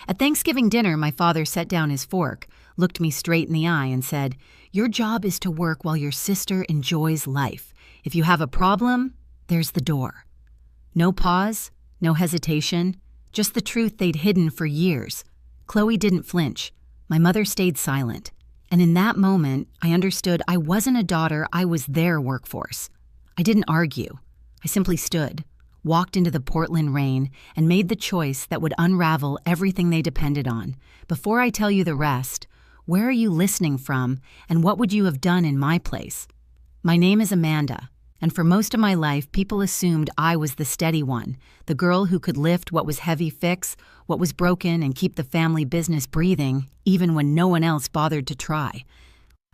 At Thanksgiving dinner, my father set down his fork, looked me straight in the eye, and said, "Your job is to work while your sister enjoys life. If you have a problem, there's the door." No pause, no hesitation, just the truth they'd hidden for years. Chloe didn't flinch. My mother stayed silent. And in that moment, I understood I wasn't a daughter, I was their workforce. I didn't argue. I simply stood, walked into the Portland rain, and made the choice that would unravel everything they depended on. Before I tell you the rest, where are you listening from, and what would you have done in my place? My name is Amanda, and for most of my life, people assumed I was the steady one, the girl who could lift what was heavy, fix what was broken, and keep the family business breathing, even when no one else bothered to try.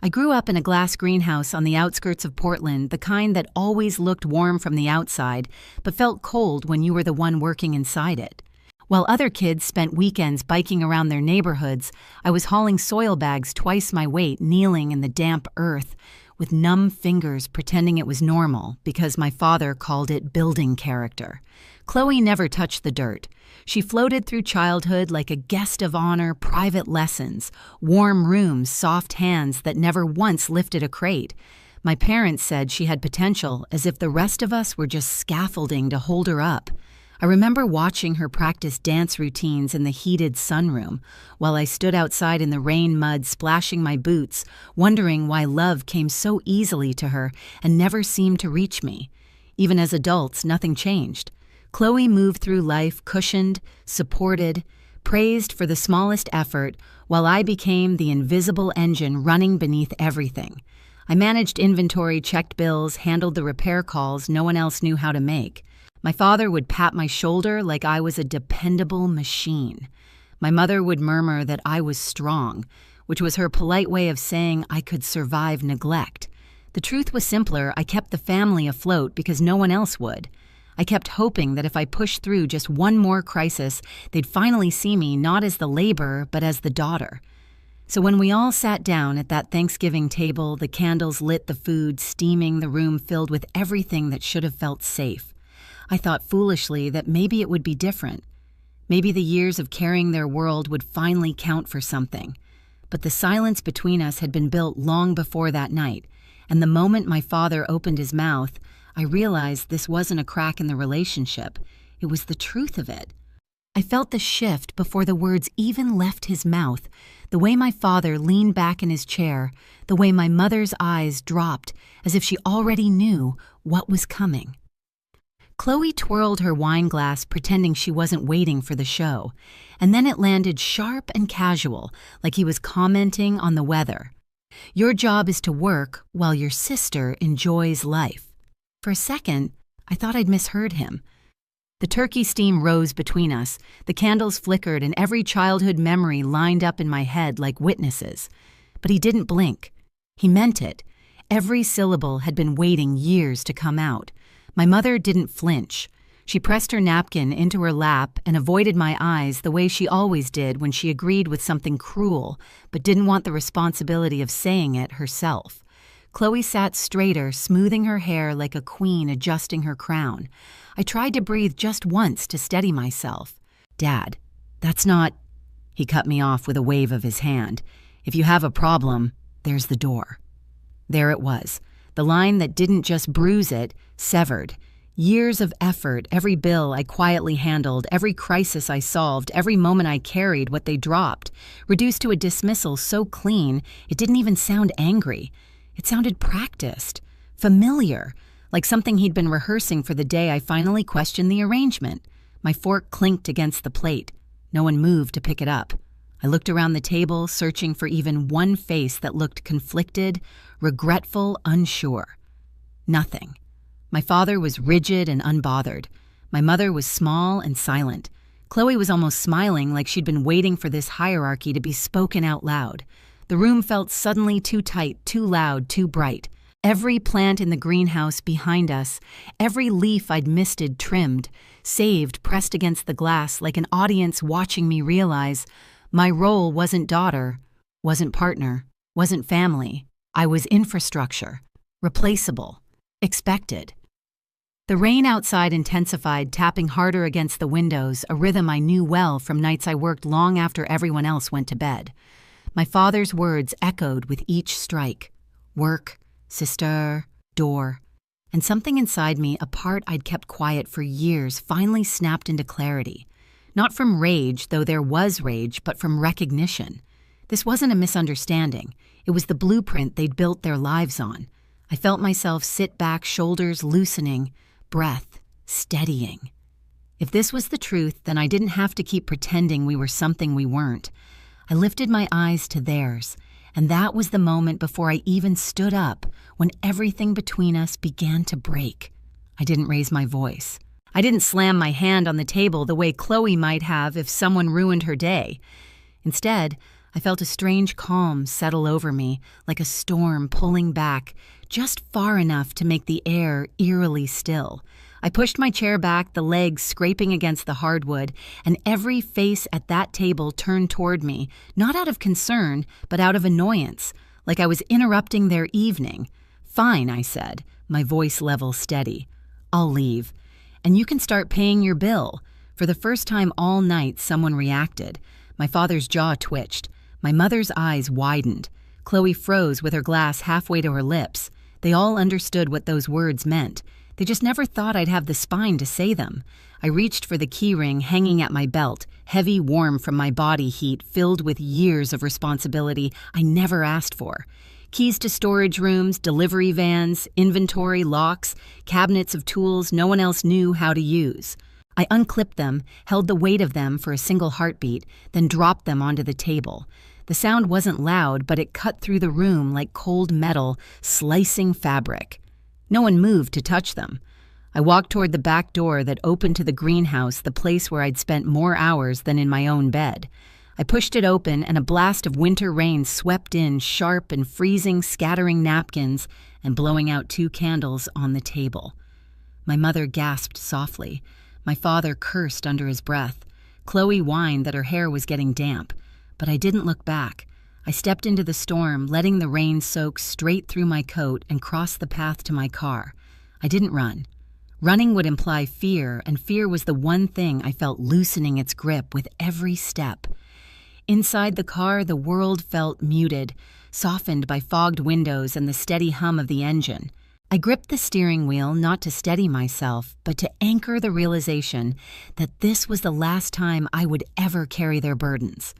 I grew up in a glass greenhouse on the outskirts of Portland, the kind that always looked warm from the outside, but felt cold when you were the one working inside it. While other kids spent weekends biking around their neighborhoods, I was hauling soil bags twice my weight, kneeling in the damp earth, with numb fingers pretending it was normal because my father called it building character. Chloe never touched the dirt. She floated through childhood like a guest of honor, private lessons, warm rooms, soft hands that never once lifted a crate. My parents said she had potential, as if the rest of us were just scaffolding to hold her up. I remember watching her practice dance routines in the heated sunroom, while I stood outside in the rain mud splashing my boots, wondering why love came so easily to her and never seemed to reach me. Even as adults, nothing changed. Chloe moved through life cushioned, supported, praised for the smallest effort, while I became the invisible engine running beneath everything. I managed inventory, checked bills, handled the repair calls no one else knew how to make. My father would pat my shoulder like I was a dependable machine. My mother would murmur that I was strong, which was her polite way of saying I could survive neglect. The truth was simpler. I kept the family afloat because no one else would. I kept hoping that if I pushed through just one more crisis, they'd finally see me not as the labor, but as the daughter. So when we all sat down at that Thanksgiving table, the candles lit the food, steaming, the room filled with everything that should have felt safe, I thought foolishly that maybe it would be different. Maybe the years of carrying their world would finally count for something. But the silence between us had been built long before that night, and the moment my father opened his mouth, I realized this wasn't a crack in the relationship. It was the truth of it. I felt the shift before the words even left his mouth, the way my father leaned back in his chair, the way my mother's eyes dropped, as if she already knew what was coming. Chloe twirled her wine glass, pretending she wasn't waiting for the show, and then it landed sharp and casual, like he was commenting on the weather. "Your job is to work while your sister enjoys life." For a second, I thought I'd misheard him. The turkey steam rose between us, the candles flickered, and every childhood memory lined up in my head like witnesses. But he didn't blink. He meant it. Every syllable had been waiting years to come out. My mother didn't flinch. She pressed her napkin into her lap and avoided my eyes the way she always did when she agreed with something cruel but didn't want the responsibility of saying it herself. Chloe sat straighter, smoothing her hair like a queen adjusting her crown. I tried to breathe just once to steady myself. "Dad, that's not—" He cut me off with a wave of his hand. "If you have a problem, there's the door." There it was. The line that didn't just bruise it, severed. Years of effort, every bill I quietly handled, every crisis I solved, every moment I carried what they dropped, reduced to a dismissal so clean it didn't even sound angry. It sounded practiced, familiar, like something he'd been rehearsing for the day I finally questioned the arrangement. My fork clinked against the plate. No one moved to pick it up. I looked around the table, searching for even one face that looked conflicted, regretful, unsure. Nothing. My father was rigid and unbothered. My mother was small and silent. Chloe was almost smiling, like she'd been waiting for this hierarchy to be spoken out loud. The room felt suddenly too tight, too loud, too bright. Every plant in the greenhouse behind us, every leaf I'd misted trimmed, saved, pressed against the glass like an audience watching me realize my role wasn't daughter, wasn't partner, wasn't family. I was infrastructure, replaceable, expected. The rain outside intensified, tapping harder against the windows, a rhythm I knew well from nights I worked long after everyone else went to bed. My father's words echoed with each strike. Work, sister, door. And something inside me, a part I'd kept quiet for years, finally snapped into clarity. Not from rage, though there was rage, but from recognition. This wasn't a misunderstanding. It was the blueprint they'd built their lives on. I felt myself sit back, shoulders loosening, breath steadying. If this was the truth, then I didn't have to keep pretending we were something we weren't. I lifted my eyes to theirs, and that was the moment before I even stood up, when everything between us began to break. I didn't raise my voice. I didn't slam my hand on the table the way Chloe might have if someone ruined her day. Instead, I felt a strange calm settle over me, like a storm pulling back, just far enough to make the air eerily still. I pushed my chair back, the legs scraping against the hardwood, and every face at that table turned toward me, not out of concern, but out of annoyance, like I was interrupting their evening. "Fine," I said, my voice level steady. "I'll leave. And you can start paying your bill." For the first time all night, someone reacted. My father's jaw twitched. My mother's eyes widened. Chloe froze with her glass halfway to her lips. They all understood what those words meant. They just never thought I'd have the spine to say them. I reached for the key ring hanging at my belt, heavy, warm from my body heat, filled with years of responsibility I never asked for. Keys to storage rooms, delivery vans, inventory, locks, cabinets of tools no one else knew how to use. I unclipped them, held the weight of them for a single heartbeat, then dropped them onto the table. The sound wasn't loud, but it cut through the room like cold metal, slicing fabric. No one moved to touch them. I walked toward the back door that opened to the greenhouse, the place where I'd spent more hours than in my own bed. I pushed it open, and a blast of winter rain swept in, sharp and freezing, scattering napkins and blowing out 2 candles on the table. My mother gasped softly. My father cursed under his breath. Chloe whined that her hair was getting damp. But I didn't look back. I stepped into the storm, letting the rain soak straight through my coat and cross the path to my car. I didn't run. Running would imply fear, and fear was the one thing I felt loosening its grip with every step. Inside the car, the world felt muted, softened by fogged windows and the steady hum of the engine. I gripped the steering wheel not to steady myself, but to anchor the realization that this was the last time I would ever carry their burdens.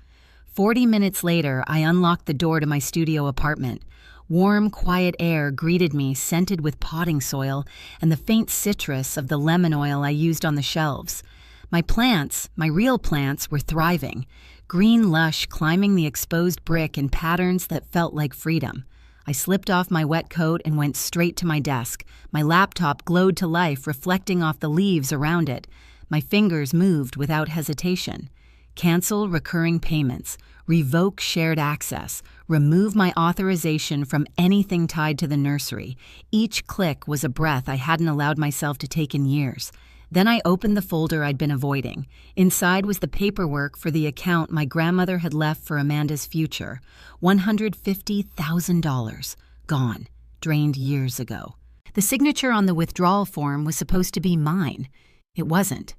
40 minutes later, I unlocked the door to my studio apartment. Warm, quiet air greeted me, scented with potting soil and the faint citrus of the lemon oil I used on the shelves. My plants, my real plants, were thriving, green lush, climbing the exposed brick in patterns that felt like freedom. I slipped off my wet coat and went straight to my desk. My laptop glowed to life, reflecting off the leaves around it. My fingers moved without hesitation. Cancel recurring payments, revoke shared access, remove my authorization from anything tied to the nursery. Each click was a breath I hadn't allowed myself to take in years. Then I opened the folder I'd been avoiding. Inside was the paperwork for the account my grandmother had left for Amanda's future. $150,000. Gone. Drained years ago. The signature on the withdrawal form was supposed to be mine. It wasn't.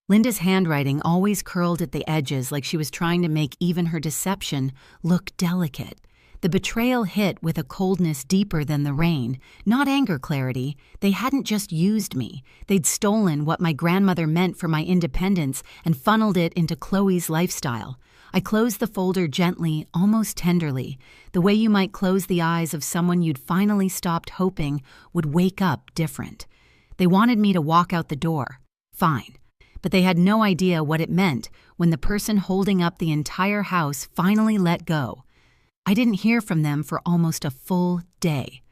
Linda's handwriting always curled at the edges like she was trying to make even her deception look delicate. The betrayal hit with a coldness deeper than the rain. Not anger clarity. They hadn't just used me. They'd stolen what my grandmother meant for my independence and funneled it into Chloe's lifestyle. I closed the folder gently, almost tenderly, the way you might close the eyes of someone you'd finally stopped hoping would wake up different. They wanted me to walk out the door. Fine. But they had no idea what it meant when the person holding up the entire house finally let go. I didn't hear from them for almost a full day.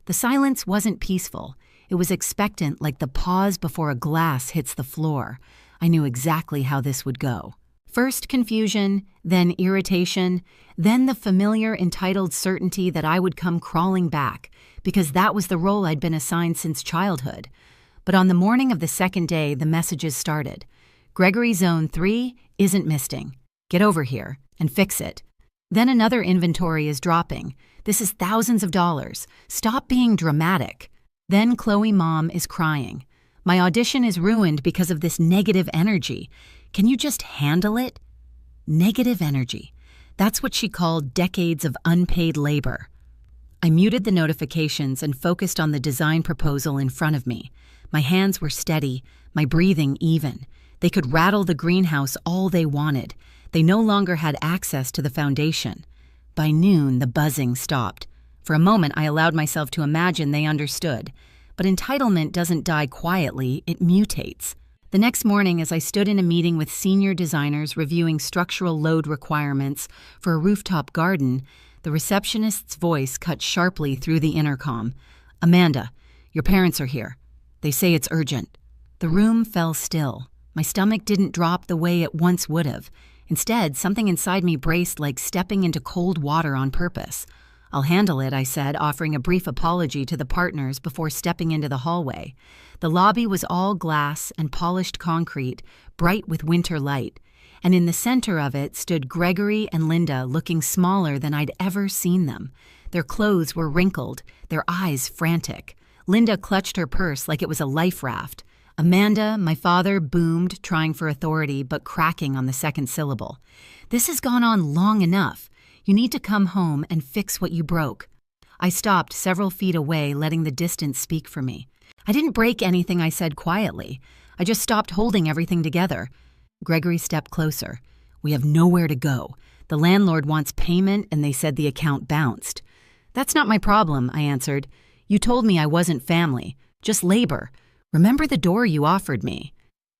The silence wasn't peaceful. It was expectant, like the pause before a glass hits the floor. I knew exactly how this would go. First confusion, then irritation, then the familiar entitled certainty that I would come crawling back, because that was the role I'd been assigned since childhood. But on the morning of the second day, the messages started. Gregory Zone 3 isn't misting. Get over here and fix it. Then another inventory is dropping. This is thousands of dollars. Stop being dramatic. Then Chloe Mom is crying. My audition is ruined because of this negative energy. Can you just handle it? Negative energy. That's what she called decades of unpaid labor. I muted the notifications and focused on the design proposal in front of me. My hands were steady, my breathing even. They could rattle the greenhouse all they wanted. They no longer had access to the foundation. By noon, the buzzing stopped. For a moment, I allowed myself to imagine they understood. But entitlement doesn't die quietly, it mutates. The next morning, as I stood in a meeting with senior designers reviewing structural load requirements for a rooftop garden, the receptionist's voice cut sharply through the intercom. "Amanda, your parents are here. They say it's urgent." The room fell still. My stomach didn't drop the way it once would have. Instead, something inside me braced like stepping into cold water on purpose. "I'll handle it," I said, offering a brief apology to the partners before stepping into the hallway. The lobby was all glass and polished concrete, bright with winter light. And in the center of it stood Gregory and Linda, looking smaller than I'd ever seen them. Their clothes were wrinkled, their eyes frantic. Linda clutched her purse like it was a life raft. "Amanda," my father boomed, trying for authority but cracking on the second syllable. "This has gone on long enough. You need to come home and fix what you broke." I stopped several feet away, letting the distance speak for me. "I didn't break anything," I said quietly. "I just stopped holding everything together." Gregory stepped closer. "We have nowhere to go. The landlord wants payment and they said the account bounced." "That's not my problem," I answered. "You told me I wasn't family, just labor. Remember the door you offered me?"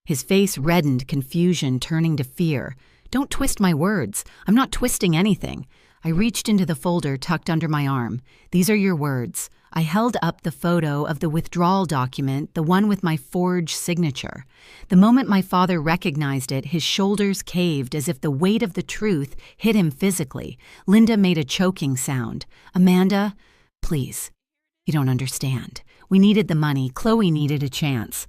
His face reddened, confusion turning to fear. "Don't twist my words. I'm not twisting anything." I reached into the folder tucked under my arm. "These are your words." I held up the photo of the withdrawal document, the one with my forged signature. The moment my father recognized it, his shoulders caved as if the weight of the truth hit him physically. Linda made a choking sound. "Amanda, please. You don't understand. We needed the money. Chloe needed a chance."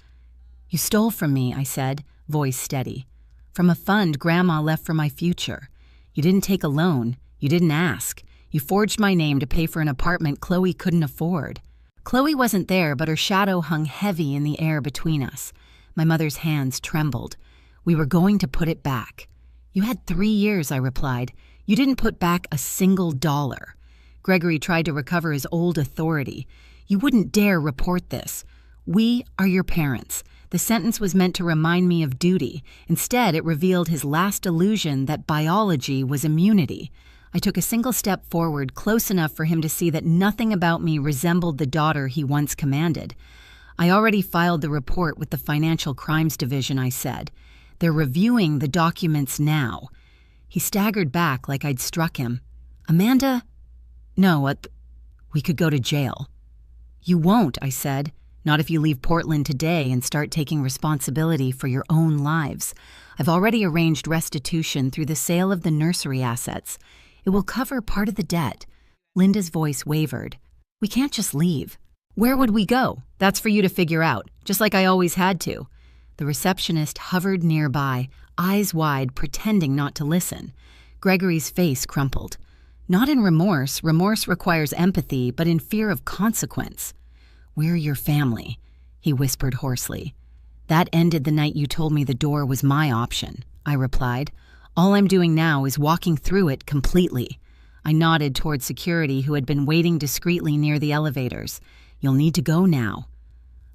"You stole from me," I said, voice steady. "From a fund Grandma left for my future. You didn't take a loan. You didn't ask. You forged my name to pay for an apartment Chloe couldn't afford." Chloe wasn't there, but her shadow hung heavy in the air between us. My mother's hands trembled. "We were going to put it back." "You had 3 years," I replied. "You didn't put back a single dollar." Gregory tried to recover his old authority. "You wouldn't dare report this. We are your parents." The sentence was meant to remind me of duty. Instead, it revealed his last illusion that biology was immunity. I took a single step forward, close enough for him to see that nothing about me resembled the daughter he once commanded. "I already filed the report with the Financial Crimes Division," I said. "They're reviewing the documents now." He staggered back like I'd struck him. "Amanda? No, we could go to jail." "You won't," I said. "Not if you leave Portland today and start taking responsibility for your own lives. I've already arranged restitution through the sale of the nursery assets. It will cover part of the debt." Linda's voice wavered. "We can't just leave." "Where would we go? That's for you to figure out, just like I always had to." The receptionist hovered nearby, eyes wide, pretending not to listen. Gregory's face crumpled. "Not in remorse. Remorse requires empathy, but in fear of consequence." "We're your family," he whispered hoarsely. "That ended the night you told me the door was my option," I replied. "All I'm doing now is walking through it completely." I nodded toward security who had been waiting discreetly near the elevators. "You'll need to go now."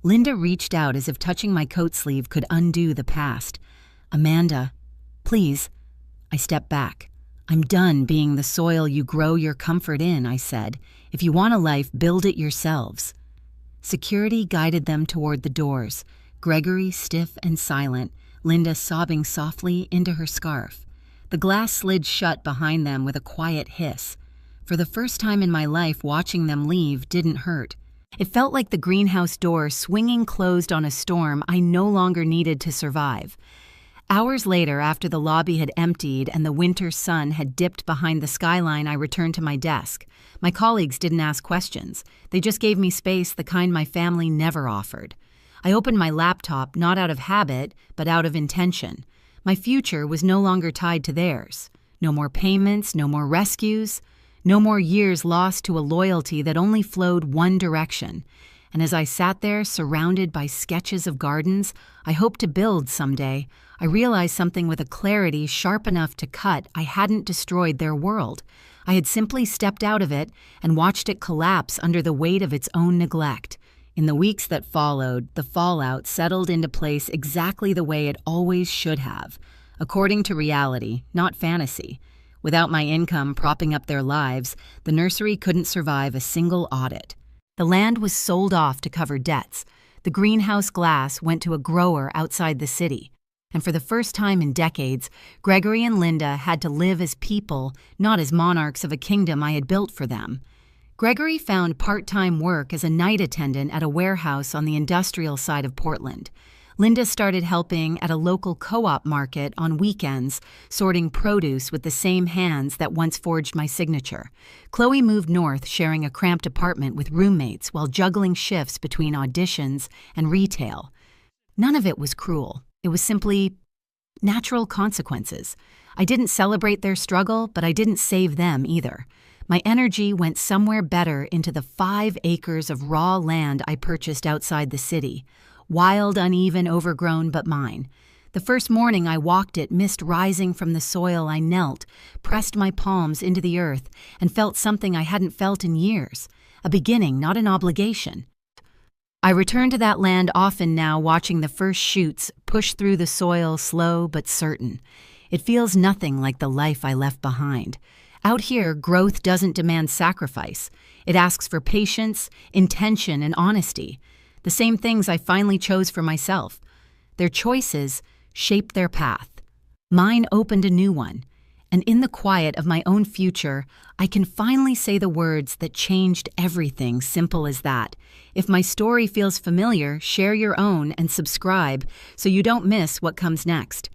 Linda reached out as if touching my coat sleeve could undo the past. "Amanda, please." I stepped back. "I'm done being the soil you grow your comfort in," I said. "If you want a life, build it yourselves." Security guided them toward the doors, Gregory stiff and silent, Linda sobbing softly into her scarf. The glass slid shut behind them with a quiet hiss. For the first time in my life, watching them leave didn't hurt. It felt like the greenhouse door swinging closed on a storm I no longer needed to survive. Hours later, after the lobby had emptied and the winter sun had dipped behind the skyline, I returned to my desk. My colleagues didn't ask questions. They just gave me space, the kind my family never offered. I opened my laptop, not out of habit, but out of intention. My future was no longer tied to theirs. No more payments, no more rescues, no more years lost to a loyalty that only flowed one direction. And as I sat there surrounded by sketches of gardens I hoped to build someday, I realized something with a clarity sharp enough to cut. I hadn't destroyed their world. I had simply stepped out of it and watched it collapse under the weight of its own neglect. In the weeks that followed, the fallout settled into place exactly the way it always should have, according to reality, not fantasy. Without my income propping up their lives, the nursery couldn't survive a single audit. The land was sold off to cover debts. The greenhouse glass went to a grower outside the city. And for the first time in decades, Gregory and Linda had to live as people, not as monarchs of a kingdom I had built for them. Gregory found part-time work as a night attendant at a warehouse on the industrial side of Portland. Linda started helping at a local co-op market on weekends, sorting produce with the same hands that once forged my signature. Chloe moved north, sharing a cramped apartment with roommates while juggling shifts between auditions and retail. None of it was cruel. It was simply natural consequences. I didn't celebrate their struggle, but I didn't save them either. My energy went somewhere better into the 5 acres of raw land I purchased outside the city. Wild, uneven, overgrown, but mine. The first morning I walked it, mist rising from the soil, I knelt, pressed my palms into the earth, and felt something I hadn't felt in years. A beginning, not an obligation. I return to that land often now, watching the first shoots push through the soil, slow but certain. It feels nothing like the life I left behind. Out here, growth doesn't demand sacrifice. It asks for patience, intention, and honesty. The same things I finally chose for myself. Their choices shaped their path. Mine opened a new one. And in the quiet of my own future, I can finally say the words that changed everything, simple as that. If my story feels familiar, share your own and subscribe so you don't miss what comes next.